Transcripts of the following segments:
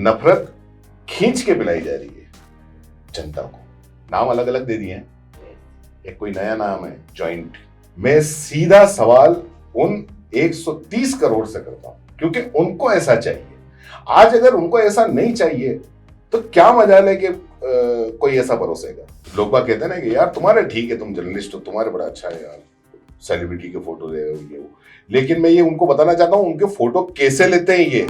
नफरत खींच के पिलाई जा रही है जनता को। नाम अलग अलग दे दिए हैं, एक कोई नया नाम है जॉइंट। मैं सीधा सवाल उन 130 करोड़ से करता हूं, क्योंकि उनको ऐसा चाहिए। आज अगर उनको ऐसा नहीं चाहिए तो क्या मजाल है कि कोई ऐसा परोसेगा। लोग बात कहते हैं ना कि यार तुम्हारे ठीक है, तुम जर्नलिस्ट हो, तुम्हारे बड़ा अच्छा है यार, सेलिब्रिटी के फोटो ले ये वो। लेकिन मैं ये उनको बताना चाहता हूं उनके फोटो कैसे लेते हैं ये।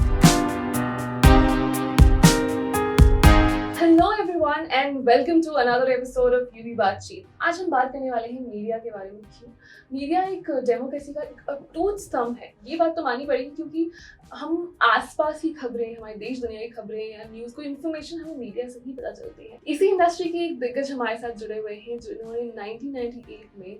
Hello everyone and welcome to another episode of UV Baatcheet. आज हम बात करने वाले हैं मीडिया के बारे में। क्यों मीडिया एक डेमोक्रेसी का एक अटूट स्तंभ है, ये बात तो माननी पड़ेगी, क्योंकि हम आसपास की खबरें, हमारे देश दुनिया की खबरें या न्यूज़ को इन्फॉर्मेशन हमें मीडिया से ही पता चलती है। इसी इंडस्ट्री के एक दिग्गज हमारे साथ जुड़े हुए हैं जिन्होंने 1998 में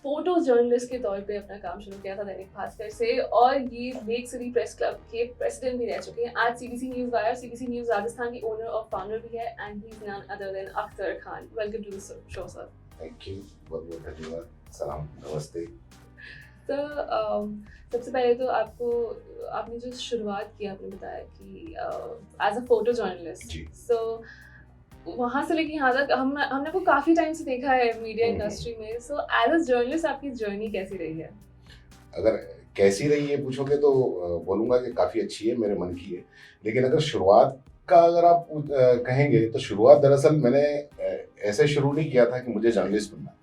फोटो जर्नलिस्ट के तौर पे अपना काम शुरू किया था दैनिक भास्कर से, और ये लेक सिटी प्रेस क्लब के प्रेसिडेंट भी रह चुके हैं। आज CBC news wire, CBC news Rajasthan के ओनर और फाउंडर भी है, and he is none other than Akhtar Khan. Welcome to the show sir. Thank you, बहुत बहुत धन्यवाद, सलाम, नमस्ते। तो सबसे पहले तो आपने जो शुरुआत की, आपने बताया कि एज अ फोटो जर्नलिस्ट, सो वहाँ से लेके यहाँ तक हमने आपको काफ़ी टाइम से देखा है मीडिया इंडस्ट्री में। सो एज अ जर्नलिस्ट आपकी जर्नी कैसी रही है? अगर कैसी रही है पूछोगे तो बोलूँगा कि काफ़ी अच्छी है, मेरे मन की है। लेकिन अगर शुरुआत का अगर आप कहेंगे तो शुरुआत दरअसल मैंने ऐसे शुरू नहीं किया था कि मुझे जर्नलिस्ट बनना।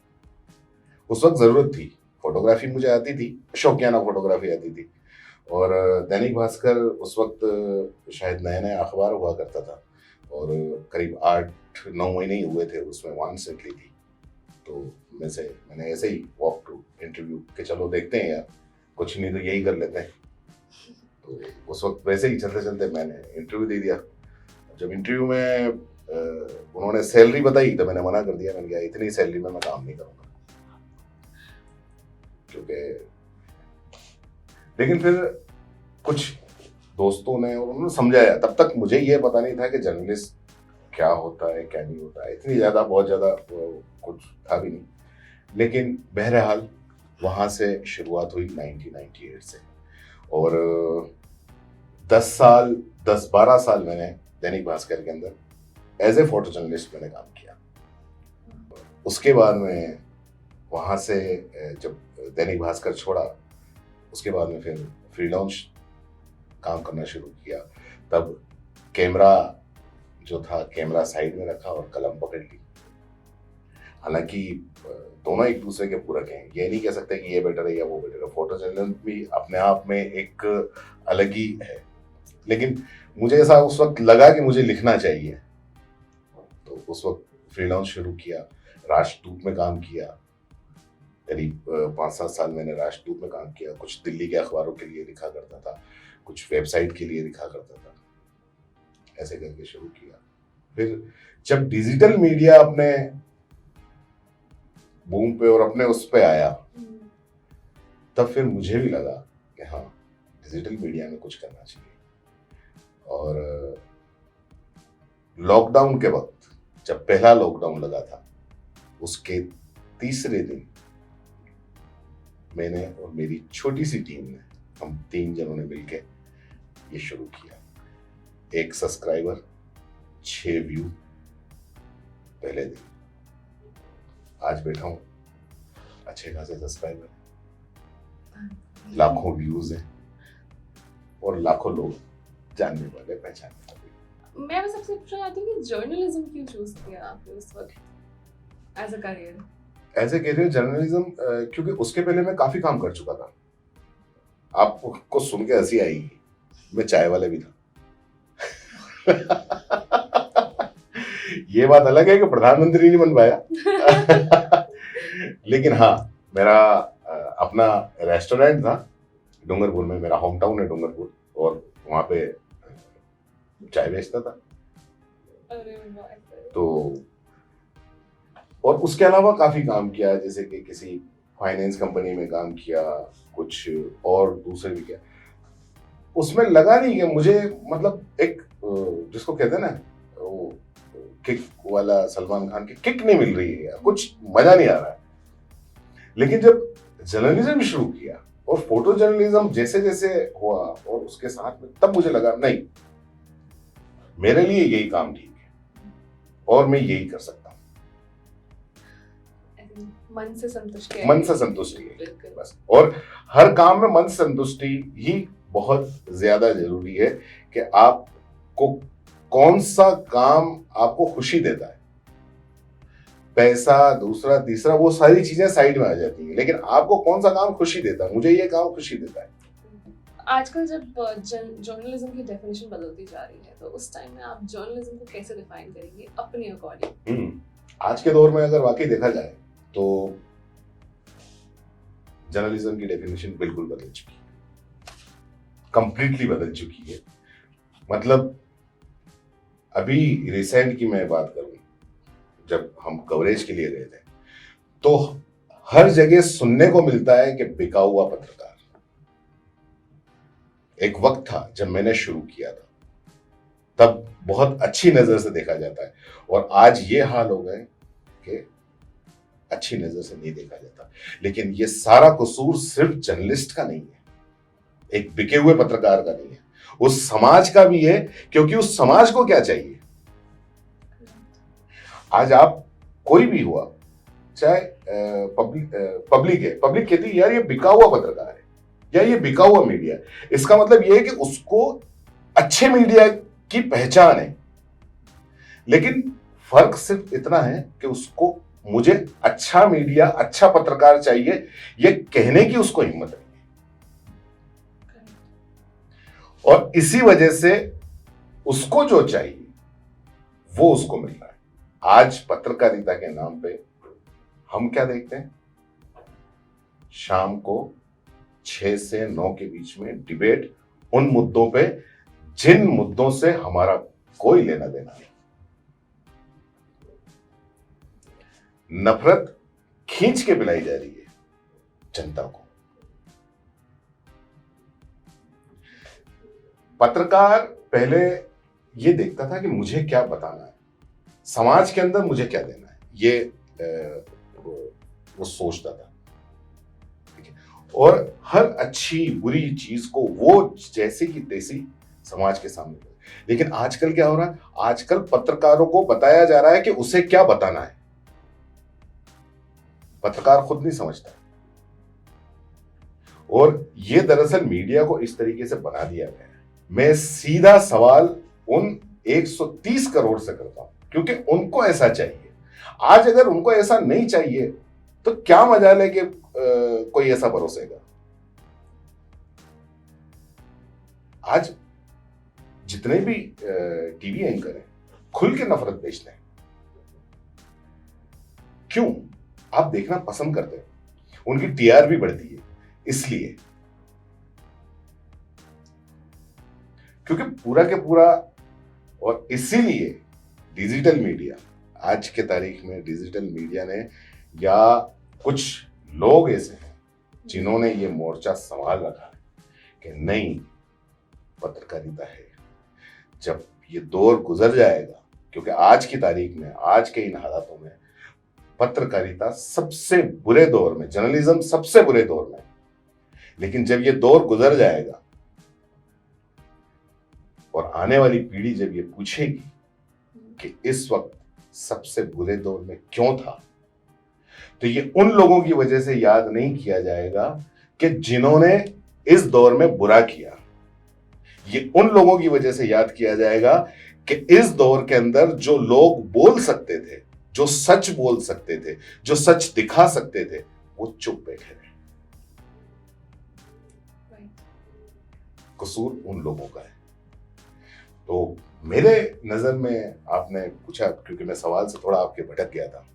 उस वक्त ज़रूरत थी, फोटोग्राफी मुझे आती थी, शौकियाना फोटोग्राफी आती थी, और दैनिक भास्कर उस वक्त शायद नया नया अखबार हुआ करता था, और करीब 8-9 महीने ही हुए थे उसमें वांस निकली थी। तो मैंने ऐसे ही वॉक टू इंटरव्यू के चलो देखते हैं यार, कुछ नहीं तो यही कर लेते हैं। तो उस वक्त वैसे ही चलते चलते मैंने इंटरव्यू दे दिया। जब इंटरव्यू में उन्होंने सैलरी बताई तो मैंने मना कर दिया। मैंने कहा इतनी सैलरी में मैं काम नहीं करूँगा, क्योंकि लेकिन फिर कुछ दोस्तों ने और उन्होंने समझाया। तब तक मुझे ये पता नहीं था कि जर्नलिस्ट क्या होता है क्या नहीं होता है, इतनी ज़्यादा बहुत ज़्यादा कुछ था भी नहीं। लेकिन बहरहाल वहाँ से शुरुआत हुई 1998 से, और 10-12 साल मैंने दैनिक भास्कर के अंदर एज ए फोटो जर्नलिस्ट मैंने काम किया। उसके बाद में वहाँ से जब दैनिक भास्कर छोड़ा, उसके बाद में फिर फ्रीलांस काम करना शुरू किया। तब कैमरा जो था, कैमरा साइड में रखा और कलम पकड़ ली। हालांकि दोनों एक दूसरे के पूरक हैं, ये नहीं कह सकते कि ये बेटर है या वो बेटर है। फोटो जर्नलिज्म भी अपने आप में एक अलग ही है, लेकिन मुझे ऐसा उस वक्त लगा कि मुझे लिखना चाहिए, तो उस वक्त फ्रीलांस शुरू किया। राष्ट्रदूत में काम किया, करीब 5-7 साल मैंने राष्ट्रदूत में काम किया। कुछ दिल्ली के अखबारों के लिए लिखा करता था, कुछ वेबसाइट के लिए लिखा करता था, ऐसे करके शुरू किया। फिर जब डिजिटल मीडिया अपने बूम पे और अपने उस पे आया, तब फिर मुझे भी लगा कि हाँ, डिजिटल मीडिया में कुछ करना चाहिए। और लॉकडाउन के वक्त, जब पहला लॉकडाउन लगा था, उसके तीसरे दिन मैंने और मेरी छोटी सी टीम ने, हम 3 जनों ने मिलकर ये शुरू किया। 1 सब्सक्राइबर, 6 व्यू पहले दिन। आज बैठा हूँ, अच्छे खासे सब्सक्राइबर, लाखों व्यूज हैं, और लाखों लोग जानने वाले, पहचानने वाले। मैं बस आपसे पूछना चाहती हूँ कि जर्नलिज्म क्यों चूज किया आपने उस वक्त as a career? As a career journalism, क्योंकि उसके पहले मैं काफी काम कर चुका था। आपको सुन के हंसी आएगी, मैं चाय वाले भी था। ये बात अलग है कि प्रधानमंत्री नहीं बन पाया। लेकिन हाँ, मेरा अपना रेस्टोरेंट था डूंगरपुर में, मेरा होम टाउन है डूंगरपुर, और वहाँ पे चाय बेचता था। तो और उसके अलावा काफी काम किया, जैसे कि किसी फाइनेंस कंपनी में काम किया, कुछ और दूसरे भी किया। उसमें लगा नहीं कि मुझे, मतलब एक जिसको कहते हैं ना वो किक वाला, सलमान खान की किक नहीं मिल रही है यार, कुछ मजा नहीं आ रहा है। लेकिन जब जर्नलिज्म शुरू किया और फोटो जर्नलिज्म जैसे जैसे हुआ और उसके साथ में, तब मुझे लगा नहीं, मेरे लिए यही काम ठीक है और मैं यही कर सकता हूँ। मन से संतुष्टि है, मन से संतुष्टि है बिल्कुल। बस। और हर काम में मन से संतुष्टि ही बहुत ज्यादा जरूरी है कि आपको कौन सा काम आपको खुशी देता है। पैसा, दूसरा तीसरा, वो सारी चीजें साइड में आ जाती हैं, लेकिन आपको कौन सा काम खुशी देता है। मुझे ये काम खुशी देता है। आजकल जब जर्नलिज्म की डेफिनेशन बदलती जा रही है, तो उस टाइम में आप जर्नलिज्म को कैसे डिफाइन करेंगे अपने अकॉर्डिंग? आज के दौर में अगर वाकई देखा जाए तो जर्नलिज्म की डेफिनेशन बिल्कुल बदल चुकी है, कंप्लीटली बदल चुकी है। मतलब अभी रिसेंट की मैं बात करूं, जब हम कवरेज के लिए गए थे तो हर जगह सुनने को मिलता है कि बिका हुआ पत्रकार। एक वक्त था जब मैंने शुरू किया था, तब बहुत अच्छी नजर से देखा जाता है, और आज ये हाल हो गए कि अच्छी नजर से नहीं देखा जाता। लेकिन ये सारा कसूर सिर्फ जर्नलिस्ट का नहीं है, एक बिके हुए पत्रकार का नहीं है, उस समाज का भी है। क्योंकि उस समाज को क्या चाहिए? आज आप कोई भी हुआ, चाहे पब्लिक है, पब्लिक कहती है यार ये बिका हुआ पत्रकार है या ये बिका हुआ मीडिया है। इसका मतलब ये है कि उसको अच्छे मीडिया की पहचान है, लेकिन फर्क सिर्फ इतना है कि उसको मुझे अच्छा मीडिया, अच्छा पत्रकार चाहिए, ये कहने की उसको हिम्मत नहीं है। और इसी वजह से उसको जो चाहिए वो उसको मिल रहा है। आज पत्रकारिता के नाम पे हम क्या देखते हैं? शाम को 6 से 9 के बीच में डिबेट उन मुद्दों पे जिन मुद्दों से हमारा कोई लेना देना नहीं। नफरत खींच के पिलाई जा रही है जनता को। पत्रकार पहले ये देखता था कि मुझे क्या बताना है, समाज के अंदर मुझे क्या देना है, ये वो सोचता था। ठीक है, और हर अच्छी बुरी चीज को वो जैसी की तैसी समाज के सामने। लेकिन आजकल क्या हो रहा है? आजकल पत्रकारों को बताया जा रहा है कि उसे क्या बताना है। पत्रकार खुद नहीं समझता, और ये दरअसल मीडिया को इस तरीके से बना दिया गया है। मैं सीधा सवाल उन 130 करोड़ से करता हूं, क्योंकि उनको ऐसा चाहिए। आज अगर उनको ऐसा नहीं चाहिए तो क्या मजाल है कि कोई ऐसा भरोसेगा? आज जितने भी टीवी एंकर हैं खुल के नफरत बेचते हैं। क्यों? आप देखना पसंद करते हैं, उनकी टीआरपी बढ़ती है इसलिए, क्योंकि पूरा के पूरा। और इसीलिए डिजिटल मीडिया, आज के तारीख में डिजिटल मीडिया ने, या कुछ लोग ऐसे हैं जिन्होंने ये मोर्चा संभाल रखा है कि नहीं, पत्रकारिता है। जब ये दौर गुजर जाएगा, क्योंकि आज की तारीख में, आज के इन हालातों में पत्रकारिता सबसे बुरे दौर में, जर्नलिज्म सबसे बुरे दौर में, लेकिन जब ये दौर गुजर जाएगा और आने वाली पीढ़ी जब ये पूछेगी कि इस वक्त सबसे बुरे दौर में क्यों था, तो ये उन लोगों की वजह से याद नहीं किया जाएगा कि जिन्होंने इस दौर में बुरा किया। ये उन लोगों की वजह से याद किया जाएगा कि इस दौर के अंदर जो लोग बोल सकते थे, जो सच बोल सकते थे, जो सच दिखा सकते थे, वो चुप बैठे रहे। कसूर उन लोगों का है। तो मेरे नजर में, आपने पूछा क्योंकि मैं सवाल से थोड़ा आपके भटक गया था,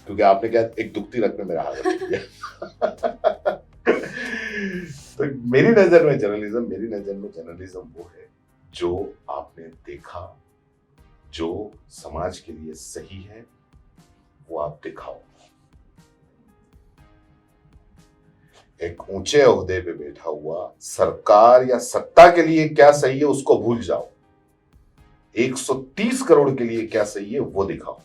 क्योंकि आपने क्या एक दुखती रख में मेरा हाथ रख दिया। तो मेरी नजर में जर्नलिज्म वो है जो आपने देखा, जो समाज के लिए सही है, वो आप दिखाओ। एक ऊंचे ओहदे पे बैठा हुआ सरकार या सत्ता के लिए क्या सही है उसको भूल जाओ, 130 करोड़ के लिए क्या सही है वो दिखाओ।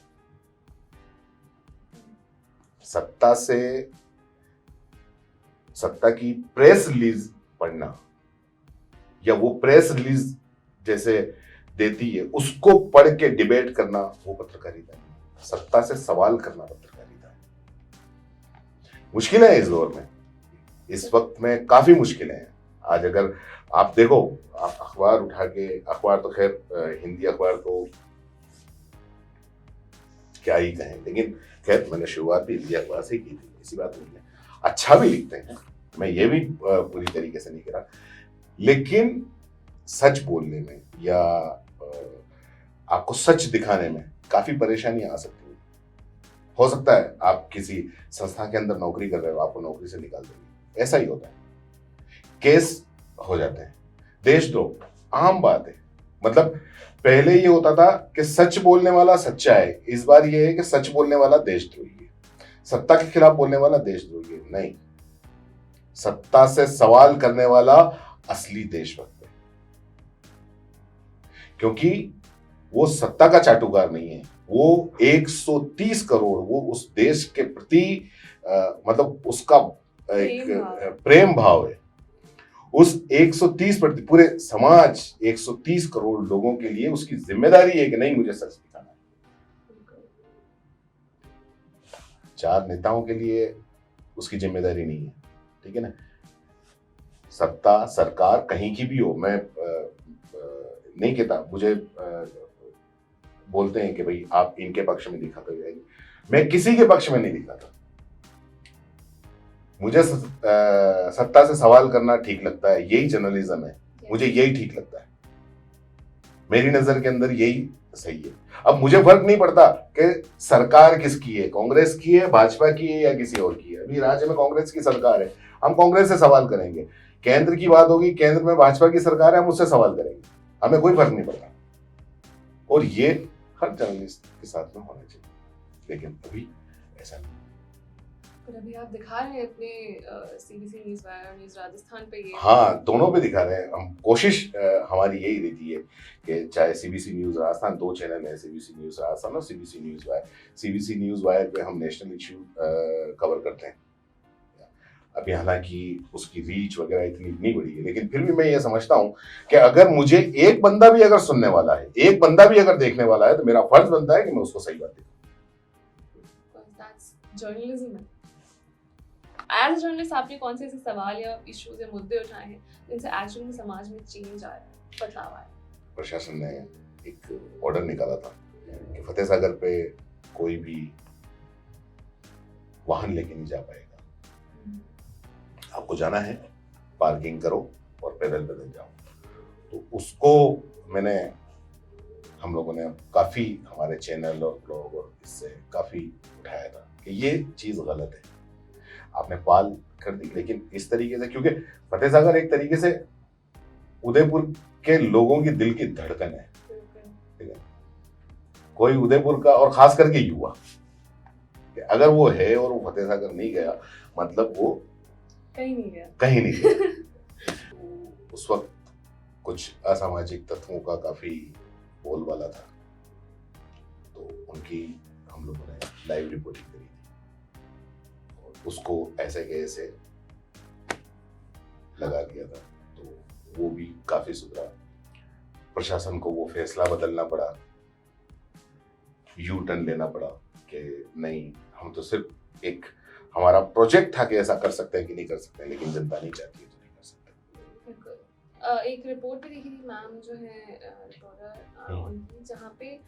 सत्ता की प्रेस रिलीज पढ़ना, या वो प्रेस रिलीज जैसे देती है उसको पढ़ के डिबेट करना वो पत्रकारिता नहीं, सत्ता से सवाल करना पत्रकारिता है। मुश्किल है इस दौर में, इस वक्त में काफी मुश्किलें हैं। आज अगर आप देखो, आप अखबार उठा के, अखबार तो खैर हिंदी अखबार तो क्या ही कहें, लेकिन खैर मैंने शुरुआत भी हिंदी अखबार से की थी, ऐसी बात नहीं है, अच्छा भी लिखते हैं, मैं ये भी पूरी तरीके से नहीं कह रहा, लेकिन सच बोलने में या आपको सच दिखाने में काफी परेशानियां आ सकती हैं। हो सकता है आप किसी संस्था के अंदर नौकरी कर रहे हो, आपको नौकरी से निकाल देंगे, ऐसा ही होता है, केस हो जाते हैं, देशद्रोह आम बात है। मतलब पहले ये होता था कि सच बोलने वाला सच्चा है, इस बार ये है कि सच बोलने वाला देशद्रोही है, सत्ता के खिलाफ बोलने वाला देशद्रोही है। नहीं, सत्ता से सवाल करने वाला असली देशभक्त है, क्योंकि वो सत्ता का चाटुकार नहीं है, वो 130 करोड़, वो उस देश के प्रति मतलब उसका एक प्रेम भाव है, उस 130 प्रति पूरे समाज 130 करोड़ लोगों के लिए उसकी जिम्मेदारी है कि नहीं, मुझे सच दिखाना है। 4 नेताओं के लिए उसकी जिम्मेदारी नहीं है, ठीक है ना। सत्ता सरकार कहीं की भी हो, मैं नहीं कहता, मुझे बोलते हैं कि भाई आप इनके पक्ष में दिखाते हो, मैं किसी के पक्ष में नहीं दिखाता। मुझे सत्ता से सवाल करना ठीक लगता है, यही जर्नलिज्म है, मुझे यही ठीक लगता है, मेरी नजर के अंदर यही सही है। अब मुझे फर्क नहीं पड़ता कि सरकार किसकी है, कांग्रेस की है, भाजपा की है या किसी और की है। अभी राज्य में कांग्रेस की सरकार है, हम कांग्रेस से सवाल करेंगे, केंद्र की बात होगी, केंद्र में भाजपा की सरकार है, हम उससे सवाल करेंगे, हमें कोई फर्क नहीं पड़ता। और ये हर जर्नलिस्ट के साथ में होना चाहिए, लेकिन अभी ऐसा नहीं। पर अभी आप दिखा रहे हैं अपने सीबीसी न्यूज़ वायर और न्यूज़ राजस्थान पे ये। हाँ, दोनों पे दिखा रहे हैं हम। कोशिश हमारी यही रहती है कि चाहे सीबीसी न्यूज़ राजस्थान, 2 चैनल है, सीबीसी न्यूज़ राजस्थान और CBC news wire. CBC news wire पे हम नेशनल इशू कवर करते हैं। अभी हालांकि उसकी रीच वगैरह इतनी नहीं बढ़ी है, लेकिन फिर भी मैं ये समझता हूँ कि अगर मुझे एक बंदा भी अगर सुनने वाला है, एक बंदा भी अगर देखने वाला है, तो मेरा फर्ज बनता है कि मैं उसको सही बात दूं। जर्नलिज्म है। एज जर्नलिस्ट आपने कौन से ऐसे सवाल या इश्यूज या मुद्दे उठाए हैं जिनसे एक्चुअली में समाज में चेंज आया है, बदलाव आया? प्रशासन ने एक ऑर्डर निकाला था कि फतेह सागर पे कोई भी वाहन लेके नहीं जा पाएगा, आपको जाना है पार्किंग करो और पैदल जाओ। तो उसको हम लोगों ने काफी, हमारे चैनल और ब्लॉग और इससे काफी उठाया था कि ये चीज गलत है, आपने पहल कर दी, लेकिन इस तरीके से, क्योंकि फतेह सागर एक तरीके से उदयपुर के लोगों की दिल की धड़कन है, ठीक है। कोई उदयपुर का, और खास करके युवा, अगर वो है और वो फतेह सागर नहीं गया, मतलब वो कहीं नहीं गया। तो उस वक्त कुछ असामाजिक तत्वों का काफी बोलबाला था, तो उनकी हम लोगों ने लाइव रिपोर्टिंग करी थी और उसको ऐसे के ऐसे लगा दिया था। तो वो भी काफी सुधरा, प्रशासन को वो फैसला बदलना पड़ा, यू टर्न लेना पड़ा कि नहीं, हम तो सिर्फ एक, हमारा प्रोजेक्ट था कि ऐसा कर सकते हैं कि नहीं कर सकते हैं, लेकिन जनता नहीं चाहती है तो नहीं कर सकते। एक रिपोर्ट भी देखी थी मैम जो है रिपोर्टर उनकी, जहाँ पे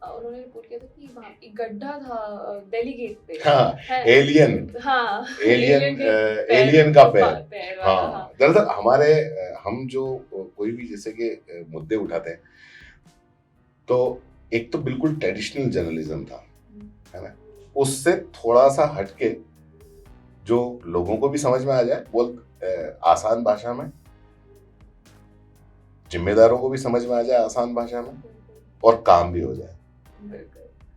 उन्होंने रिपोर्ट किया था कि वहाँ एक गड्ढा था दिल्ली गेट पे। हाँ, एलियन का पैर। हाँ, दरअसल हमारे, हम जो कोई भी जैसे कि मुद्दे उठाते हैं, तो एक तो बिल्कुल ट्रेडिशनल जर्नलिज्म था, है ना, उससे थोड़ा सा हटके जो लोगों को भी समझ में आ जाए, बोल आसान भाषा में, जिम्मेदारों को भी समझ में आ जाए आसान भाषा में, और काम भी हो जाए।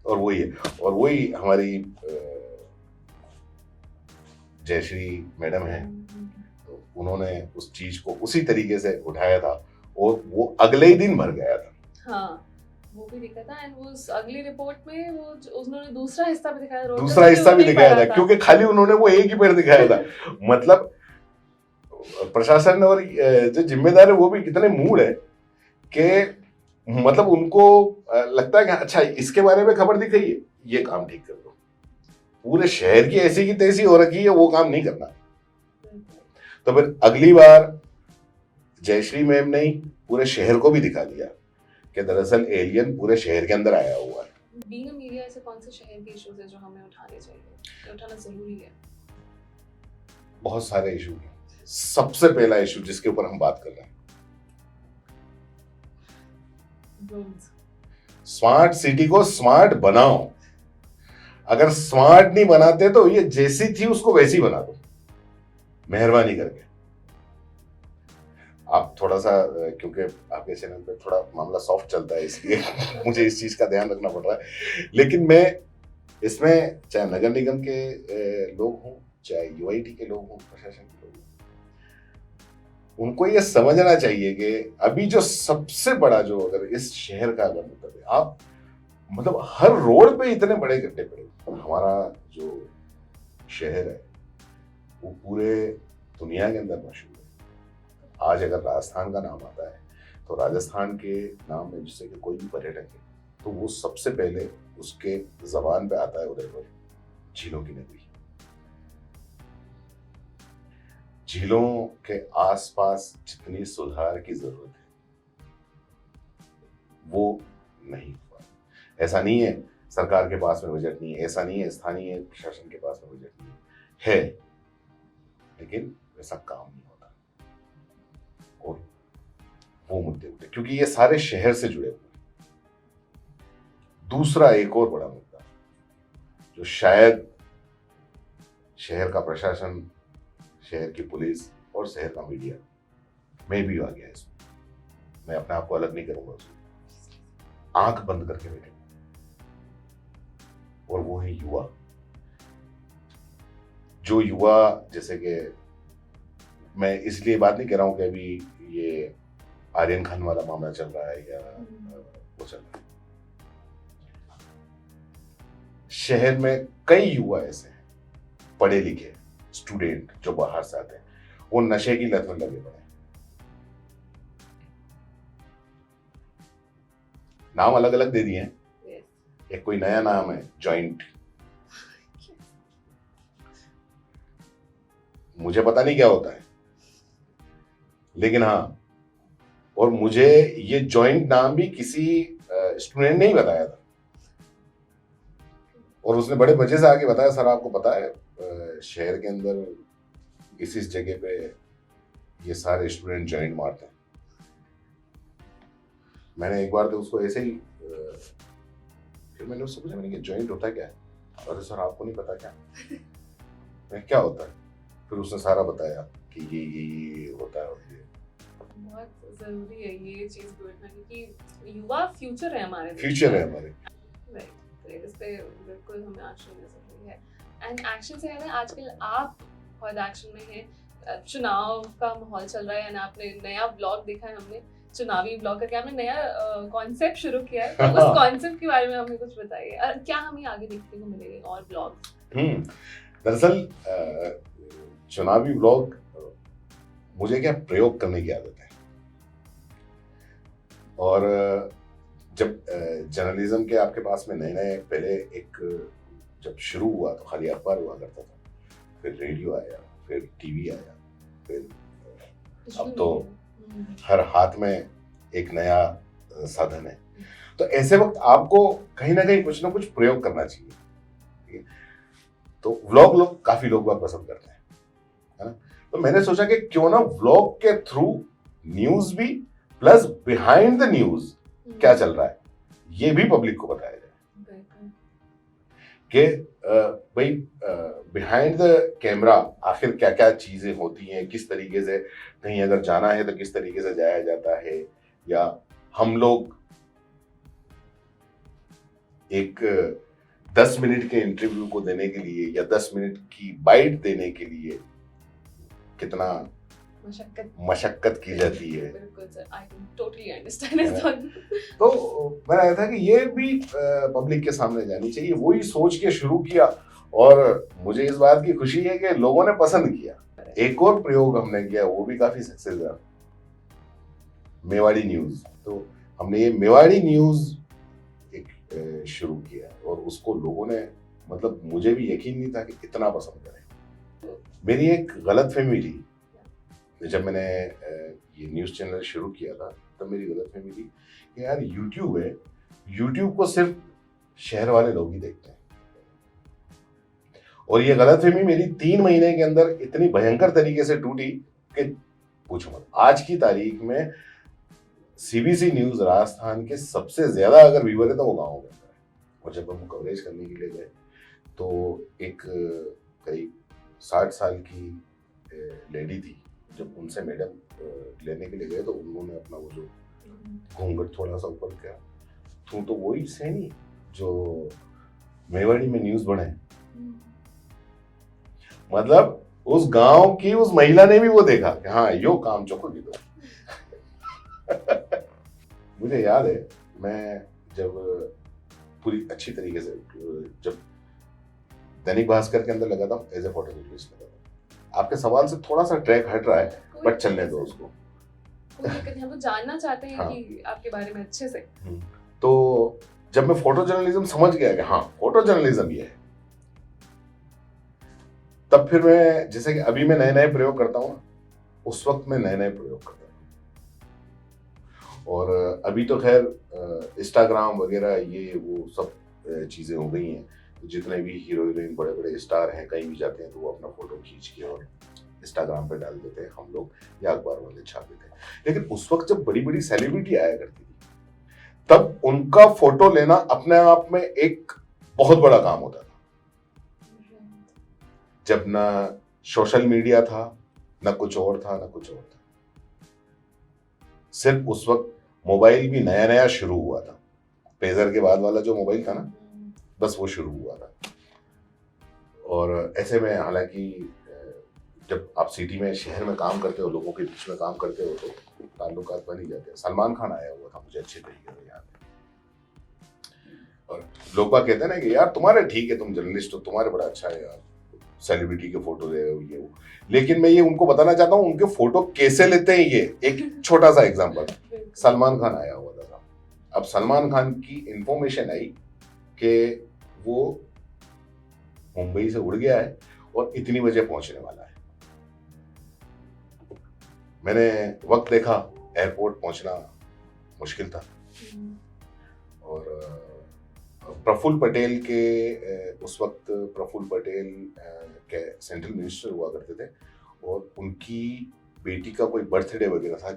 और वही है, और वही हमारी जयश्री मैडम है, तो उन्होंने उस चीज को उसी तरीके से उठाया था और वो अगले ही दिन भर गया था। हाँ, वो भी दिखा था, एंड वो अगली रिपोर्ट में वो उन्होंने दूसरा हिस्सा भी दिखाया, था, क्योंकि खाली उन्होंने वो एक ही पेड़ दिखाया था। मतलब प्रशासन और जो जिम्मेदार है वो भी कितने मूड है कि मतलब उनको लगता है कि अच्छा इसके बारे में खबर दिख रही है, ये काम ठीक कर दो। पूरे शहर की ऐसी की तैसी हो रखी है, वो काम नहीं करना। तो फिर अगली बार जयश्री मैम ने ही पूरे शहर को भी दिखा दिया कि दरअसल एलियन पूरे शहर के अंदर आया हुआ है। बीइंग अ मीडिया, ऐसे कौन से शहर के इश्यूज है जो हमें उठाने चाहिए, उठाना जरूरी है? बहुत सारे इशू हैं। सबसे पहला इशू जिसके ऊपर हम बात कर रहे हैं, स्मार्ट सिटी को स्मार्ट बनाओ। अगर स्मार्ट नहीं बनाते तो ये जैसी थी उसको वैसी बना दो, मेहरबानी करके। आप थोड़ा सा, क्योंकि आपके चैनल पे थोड़ा मामला सॉफ्ट चलता है, इसलिए मुझे इस चीज का ध्यान रखना पड़ रहा है। लेकिन मैं इसमें चाहे नगर निगम के लोग हों, चाहे यूआईटी के लोग हों, प्रशासन के लोग हों, उनको ये समझना चाहिए कि अभी जो सबसे बड़ा, जो अगर इस शहर का अगर मतलब है, आप मतलब हर रोड पे इतने बड़े गड्ढे पड़े। हमारा जो शहर है वो पूरे दुनिया के अंदर मशहूर है। आज अगर राजस्थान का नाम आता है तो राजस्थान के नाम में जिससे कि कोई भी पर्यटक है तो वो सबसे पहले उसके जबान पे आता है उदयपुर, झीलों की नगरी। झीलों के आसपास जितनी सुधार की जरूरत है वो नहीं हुआ। ऐसा नहीं है सरकार के पास में बजट नहीं है, ऐसा नहीं है स्थानीय प्रशासन के पास में बजट नहीं है, लेकिन वैसा काम नहीं होता। और वो मुद्दे उठे क्योंकि ये सारे शहर से जुड़े हुए हैं। दूसरा एक और बड़ा मुद्दा जो शायद शहर का प्रशासन, शहर की पुलिस और शहर का मीडिया में भी आ गया है, इसमें मैं अपने आप को अलग नहीं करूंगा, उसमें आंख बंद करके बैठे, और वो है युवा। जो युवा, जैसे कि मैं इसलिए बात नहीं कर रहा हूं कि अभी ये आर्यन खान वाला मामला चल रहा है या वो चल रहा है, शहर में कई युवा ऐसे हैं पढ़े लिखे स्टूडेंट जो बाहर से आते हैं, वो नशे की लत में लगे पड़े। नाम अलग अलग दे दिए हैं, एक कोई नया नाम है जॉइंट, मुझे पता नहीं क्या होता है, लेकिन हाँ, और मुझे ये जॉइंट नाम भी किसी स्टूडेंट ने ही बताया था, और उसने बड़े मजे से आके बताया, सर आपको पता है शहर के अंदर इस जगह पे ये सारे स्टूडेंट जॉइंट मारते हैं। मैंने एक बार तो उसको ऐसे ही फिर मैंने उससे पूछा, मैंने जॉइंट होता क्या है? अरे सर आपको नहीं पता क्या? मैं क्या होता है? फिर उसने सारा बताया कि ये होता है। और ये बहुत जरूरी है ये चीज समझना, क्योंकि युवा फ्यूचर है हमारे, फ्यूचर है हमारे। राइट, इस पे बिल्कुल हमें एक्शन लेना जरूरी है। एंड एक्शन से है, आजकल आप बहुत एक्शन में हैं, चुनाव का माहौल चल रहा है, एंड आपने नया ब्लॉग देखा है हमने, चुनावी ब्लॉग करके आपने नया कॉन्सेप्ट शुरू किया है, तो उस कॉन्सेप्ट के बारे में हमें कुछ बताइए, क्या हमें आगे देखने को मिलेंगे और ब्लॉग्स? दरअसल चुनावी ब्लॉग मुझे क्या प्रयोग करने की आदत है, और जब जर्नलिज्म के आपके पास में नए नए, पहले एक जब शुरू हुआ तो खाली अखबार हुआ करता था, फिर रेडियो आया, फिर टीवी आया, फिर अब तो हर हाथ में एक नया साधन है। तो ऐसे वक्त आपको कहीं ना कहीं कुछ ना कुछ प्रयोग करना चाहिए, ठीक है? तो व्लॉग लोग काफी लोग बात पसंद करते हैं, है ना? तो मैंने सोचा कि क्यों ना व्लॉग के थ्रू न्यूज भी प्लस बिहाइंड द न्यूज क्या चल रहा है ये भी पब्लिक को बताया जाए कि भाई बिहाइंड द कैमरा आखिर क्या क्या चीजें होती हैं, किस तरीके से कहीं अगर जाना है तो किस तरीके से जाया जाता है, या हम लोग एक 10 मिनट के इंटरव्यू को देने के लिए या 10 मिनट की बाइट देने के लिए कितना मशक्कत की जाती है। बिल्कुल sir, I can totally understand इस बात। तो मैंने आया था कि ये भी पब्लिक के सामने जानी चाहिए, वही सोच के शुरू किया, और मुझे इस बात की खुशी है कि लोगों ने पसंद किया। एक और प्रयोग हमने किया, वो भी काफी सक्सेस रहा, मेवाड़ी न्यूज। तो हमने ये मेवाड़ी न्यूज एक शुरू किया और उसको लोगों ने, मतलब मुझे भी यकीन नहीं था कि इतना पसंद करें। मेरी एक गलतफहमी थी जब मैंने ये न्यूज चैनल शुरू किया था, तब मेरी गलतफहमी थी कि यार यूट्यूब है, यूट्यूब को सिर्फ शहर वाले लोग ही देखते हैं। और ये गलतफहमी मेरी 3 महीने के अंदर इतनी भयंकर तरीके से टूटी कि पूछो मत। आज की तारीख में सीबीसी न्यूज राजस्थान के सबसे ज्यादा अगर व्यूअर है तो वो गाँव के अंदर है। और जब हम कवरेज करने के लिए गए तो एक करीब 60 साल की लेडी थी, जब उनसे मैडम लेने के लिए गए तो उन्होंने अपना वो जो घूंघट थोड़ा सा ऊपर किया, तो वही सैनी जो मेवाड़ी में न्यूज बने, मतलब उस गांव की उस महिला ने भी वो देखा कि हाँ यो काम चौको की दो। मुझे याद है मैं जब पूरी अच्छी तरीके से जब दैनिक भास्कर के अंदर लगा था एज ए फोटो जर्नलिस्ट लगा था। आपके सवाल से थोड़ा सा ट्रैक हट रहा है बट चलने दो उसको। हम तो जानना चाहते हैं हाँ। कि आपके बारे में अच्छे से। तो जब मैं फोटो जर्नलिज्म समझ गया कि हाँ फोटो जर्नलिज्म ये है, तब फिर मैं, जैसे कि अभी मैं नए नए प्रयोग करता हूँ, उस वक्त मैं नए नए प्रयोग करता हूँ। और अभी तो खैर इंस्टाग्राम वगैरह ये वो सब चीजें हो गई हैं, तो जितने भी हीरो हीरोइन बड़े बड़े स्टार हैं कहीं भी जाते हैं तो वो अपना फोटो खींच के और इंस्टाग्राम पे डाल देते हैं, हम लोग या अखबार वाले छाप देते हैं। लेकिन उस वक्त जब बड़ी बड़ी सेलिब्रिटी आया करती थी, तब उनका फोटो लेना अपने आप में एक बहुत बड़ा काम होता था। जब ना सोशल मीडिया था, ना कुछ और था, ना कुछ और था, सिर्फ उस वक्त मोबाइल भी नया नया शुरू हुआ था। पेजर के बाद वाला जो मोबाइल था ना, बस वो शुरू हुआ था। और ऐसे में हालांकि जब आप सिटी में, शहर में काम करते हो, लोगों के बीच में काम करते हो, तो ताल्लुकात बन ही जाते हैं। सलमान खान आया हुआ था, मुझे अच्छे तरीके से याद है। और लोग बाग कहते हैं ना कि यार तुम्हारे ठीक है, तुम जर्नलिस्ट हो, तुम्हारे बड़ा अच्छा है यार, सेलिब्रिटी के फोटो ले रहे हो ये वो। लेकिन मैं ये उनको बताना चाहता हूँ उनके फोटो कैसे लेते हैं। ये एक छोटा सा एग्जांपल, सलमान खान आया हुआ था। अब सलमान खान की इंफॉर्मेशन आई कि वो मुंबई से उड़ गया है और इतनी बजे पहुंचने वाला है। मैंने वक्त देखा, एयरपोर्ट पहुंचना मुश्किल था। और प्रफुल्ल पटेल के, उस वक्त प्रफुल्ल पटेल के सेंट्रल मिनिस्टर हुआ करते थे, और उनकी बेटी का कोई बर्थडे वगैरह था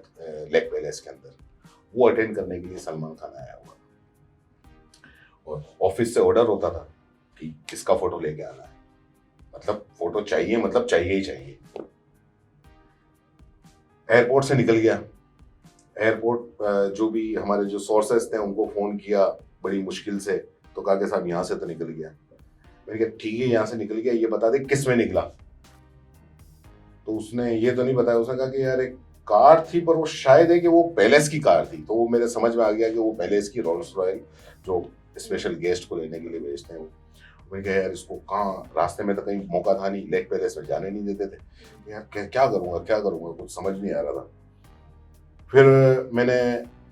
लेक पैलेस के अंदर, वो अटेंड करने के लिए सलमान खान आया हुआ। और ऑफिस से ऑर्डर होता था कि किसका फोटो लेके आना है, मतलब फोटो चाहिए, मतलब चाहिए ही चाहिए। एयरपोर्ट से निकल गया। एयरपोर्ट जो भी हमारे जो सोर्सेस थे उनको फोन किया बड़ी मुश्किल से, तो कहा कि साहब यहाँ से तो निकल गया। मैंने कहा ठीक है यहाँ से निकल गया, ये बता दे किस में निकला। तो उसने ये तो नहीं बताया, उसने कहा कि यार एक कार थी, पर वो शायद है कि वो पैलेस की कार थी। तो वो मेरे समझ में आ गया कि वो पैलेस की रोल्स रॉयल जो स्पेशल गेस्ट को लेने के लिए भेजते हैं वो। मैंने कहा यार इसको कहाँ, रास्ते में तो कहीं मौका था नहीं, लेक पैलेस में जाने नहीं देते थे यार, क्या करूँगा, कुछ समझ नहीं आ रहा था। फिर मैंने,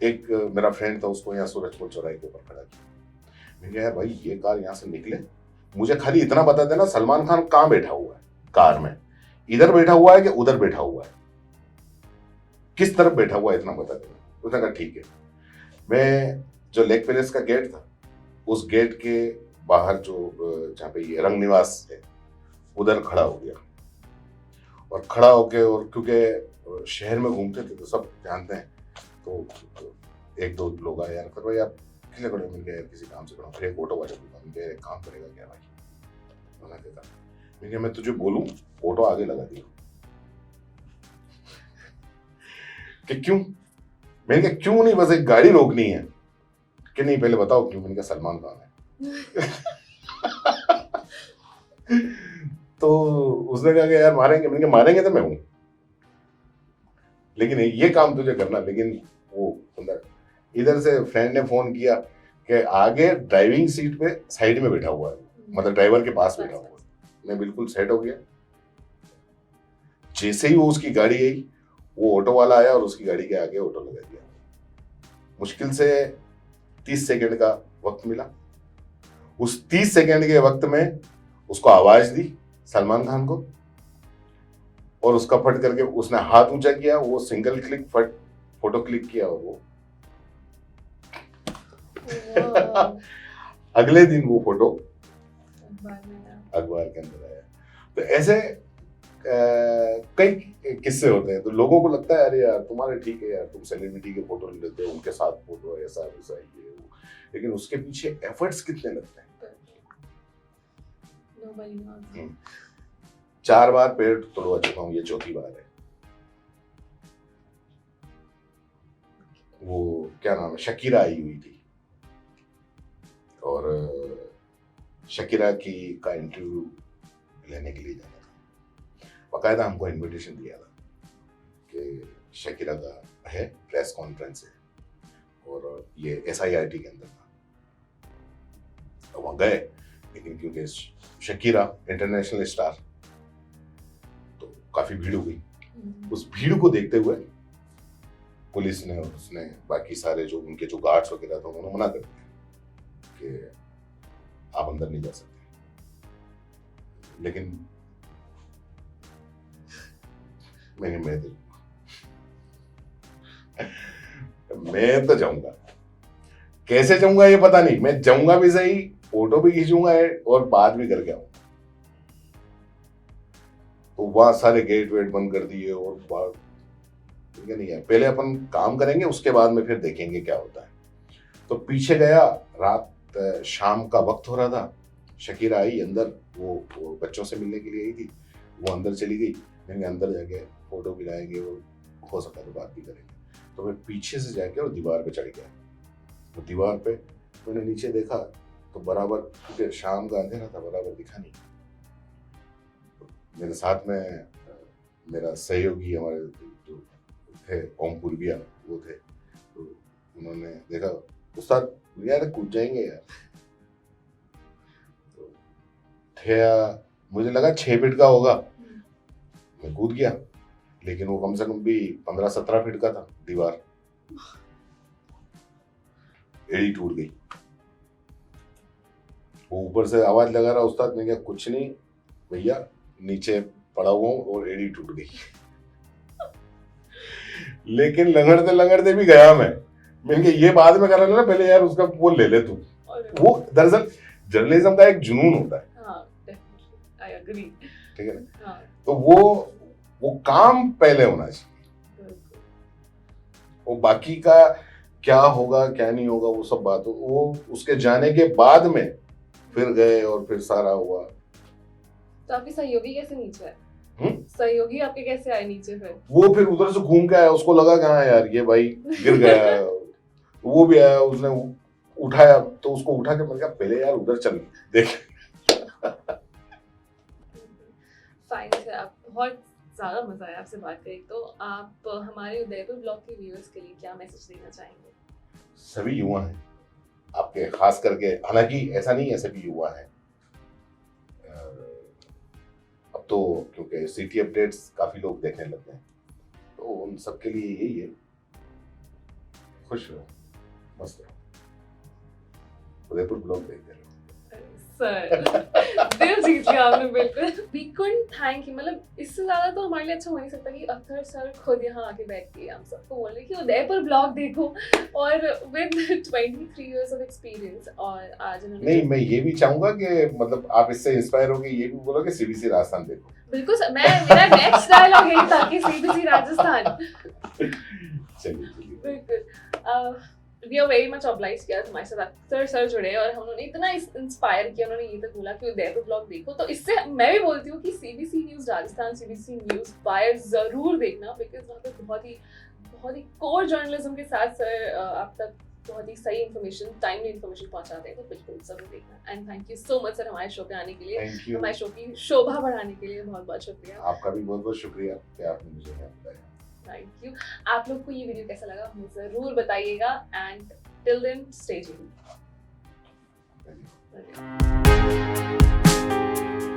एक मेरा फ्रेंड था, उसको यहाँ सूरजपुर चौराहे के ऊपर खड़ा किया। मैंने कहा यार भाई ये कार यहाँ से निकले, मुझे खाली इतना बता देना सलमान खान कहाँ बैठा हुआ है कार में, इधर बैठा हुआ है कि उधर बैठा हुआ है, किस तरफ बैठा हुआ है इतना बता देना। उसने कहा ठीक है। मैं जो लेक पैलेस का गेट था, उस गेट के बाहर जो जहाँ पे ये रंग निवास है, उधर खड़ा हो गया। और खड़ा होके, और क्योंकि शहर में घूमते थे तो सब जानते हैं, तो एक दो लोग आए, यार फिर भाई आप किसने खड़े, मिल गया यार किसी काम से खड़ा। फिर एक ऑटो वाले को मिल गया, एक काम करेगा क्या भाई, मैंने कहा मैं तुझे बोलूं ऑटो आगे लगा दिया। कि क्यों? मैंने कहा क्यों नहीं, बस एक गाड़ी रोकनी है। कि नहीं पहले बताओ क्यों। मैंने कहा सलमान खान है। तो उसने कहा कि यार मारेंगे। मैंने कहा मारेंगे तो मैं हूं, लेकिन ये काम तुझे करना। लेकिन वो अंदर, इधर से फ्रेंड ने फोन किया कि आगे ड्राइविंग सीट पे साइड में बैठा हुआ है, मतलब ड्राइवर के पास बैठा हुआ है। मैं बिल्कुल सेट हो गया। जैसे ही वो उसकी गाड़ी आई, वो ऑटो वाला आया और उसकी गाड़ी के आगे ऑटो लगा दिया। मुश्किल से 30 सेकंड का वक्त मिला। उस 30 सेकंड के वक्त में उसको आवाज दी सलमान खान को, और उसका फट करके उसने हाथ ऊंचा किया, वो सिंगल क्लिक फट फोटो क्लिक किया, और वो अगले दिन वो फोटो अखबार के अंदर आया। तो ऐसे कई किस्से होते हैं। तो लोगों को लगता है अरे यार तुम्हारे ठीक है यार, तुम सेलिब्रिटी के फोटो नहीं लेते, उनके साथ फोटो ऐसा वैसा ये वो, लेकिन उसके पीछे एफर्ट्स कितने लगते हैं। 4 बार पेड़ तोड़वा चुका हूँ, ये चौथी बार है। वो क्या नाम है, शकीरा आई हुई थी, और शकीरा का इंटरव्यू लेने के लिए जाना था। बाकायदा हमको इनविटेशन दिया था कि शकीरा का है, प्रेस कॉन्फ्रेंस है, और ये SIRT के अंदर था। तो वहाँ गए, लेकिन क्योंकि शकीरा इंटरनेशनल स्टार, तो काफी भीड़ हो गई। उस भीड़ को देखते हुए पुलिस ने और उसने बाकी सारे जो उनके जो गार्ड्स वगैरह थे उन्होंने मना कर दिया कि आप अंदर नहीं जा सकते। लेकिन मैं तो जाऊंगा। कैसे जाऊंगा ये पता नहीं, मैं जाऊंगा भी सही, फोटो भी खींचूंगा और बात भी करके आऊंगा। तो वहां सारे गेट वेट बंद कर दिए, और बात नहीं है, पहले अपन काम करेंगे उसके बाद में फिर देखेंगे क्या होता है। तो पीछे गया, रात शाम का वक्त हो रहा था, शकीरा आई अंदर, वो बच्चों से मिलने के लिए आई थी, वो अंदर चली गई। मैंने अंदर जाके फोटो भी लाएंगे और हो सका तो बात भी करेंगे। तो मैं पीछे से जाके और दीवार पे चढ़ गया। तो दीवार पे मैंने नीचे देखा तो बराबर, क्योंकि शाम का अंधेरा था, बराबर दिखा नहीं। मेरे साथ में मेरा सहयोगी हमारे जो थे ओम पूर्विया, वो थे, तो उन्होंने देखा, उस्ताद यार कूद जाएंगे यार। तो थे, मुझे लगा 6 फीट का होगा, मैं कूद गया, लेकिन वो कम से कम भी 15-17 फीट का था दीवार। एड़ी टूट गई। वो ऊपर से आवाज लगा रहा, उस्ताद। ने कहा कुछ नहीं भैया, नीचे पड़ा हुआ हूं और एड़ी टूट गई। लेकिन लंगड़ते लंगड़ते भी गया मैंने कहा ये बाद में कर लेना, पहले यार उसका वो ले ले तू। वो दरअसल जर्नलिज्म का एक जुनून होता है। I agree. ठीक है ना? तो वो काम पहले होना चाहिए, वो बाकी का क्या होगा क्या नहीं होगा वो सब बात हो, वो उसके जाने के बाद में फिर गए और फिर सारा हुआ। तो आपके सहयोगी कैसे नीचे आए? सहयोगी आपके कैसे आए नीचे? फिर वो फिर उधर से घूम के आया, उसको लगा कि हाँ यार ये भाई गिर गया। वो भी आया, उसने उठाया, तो उसको उठा के मैंने कहा पहले यार उधर चल देख। फाइन सर, आप बहुत ज़्यादा मजा आया आपसे बात करें। तो आप हमारे उदयपुर ब्लॉग के व्यूअर्स के लिए क्या मैसेज देना चाहेंगे? सभी युवा हैं आपके, खास करके, हालांकि ऐसा नहीं है सभी युवा हैं, अब तो क्योंकि सिटी अपडेट्स काफी लोग देखने लग गए, तो उन सबके लिए यही है, खुश रहो, मस्त रहो, उदयपुर ब्लॉग देखते रहो। सर दिल जीत लिया आपने बिल्कुल। We couldn't thank you, मतलब इससे ज्यादा तो हमारे लिए अच्छा हो नहीं सकता कि अख्तर सर खुद यहाँ आके बैठ के हम सबको बोल रहे कि उदयपुर ब्लॉग देखो, और with 23 years of experience। और आज उन्होंने नहीं, मैं ये भी चाहूंगा कि मतलब आप इससे इंस्पायर होके ये भी बोलो कि CBC राजस्थान देखो। बिल्कुल सर, मेरा नेक्स्ट डायलॉग यही था कि CBC राजस्थान। चलिए बिल्कुल। We are very much obliged किया हमारे साथ अख्तर सर जुड़े, और हम उन्होंने इतना इंस्पायर किया, उन्होंने ये तक बोला कि उदयपुर ब्लॉग देखो। तो इससे मैं भी बोलती हूँ कि CBC news Rajasthan, CBC news fire जरूर देखना, बिकॉज वहाँ पे बहुत ही कोर जर्नलिज्म के साथ सर आप तक बहुत ही सही इन्फॉर्मेशन, टाइमली इन्फॉर्मेशन पहुँचाते हैं। तो बिल्कुल जरूर देखना। And thank you so much sir हमारे शो पे आने के लिए, हमारे शो की शोभा बढ़ाने के लिए बहुत बहुत शुक्रिया। आपका भी बहुत बहुत शुक्रिया कि आपने मुझे बताया। Thank you. आप लोग को ये वीडियो कैसा लगा हमें जरूर बताइएगा, and till then stay tuned.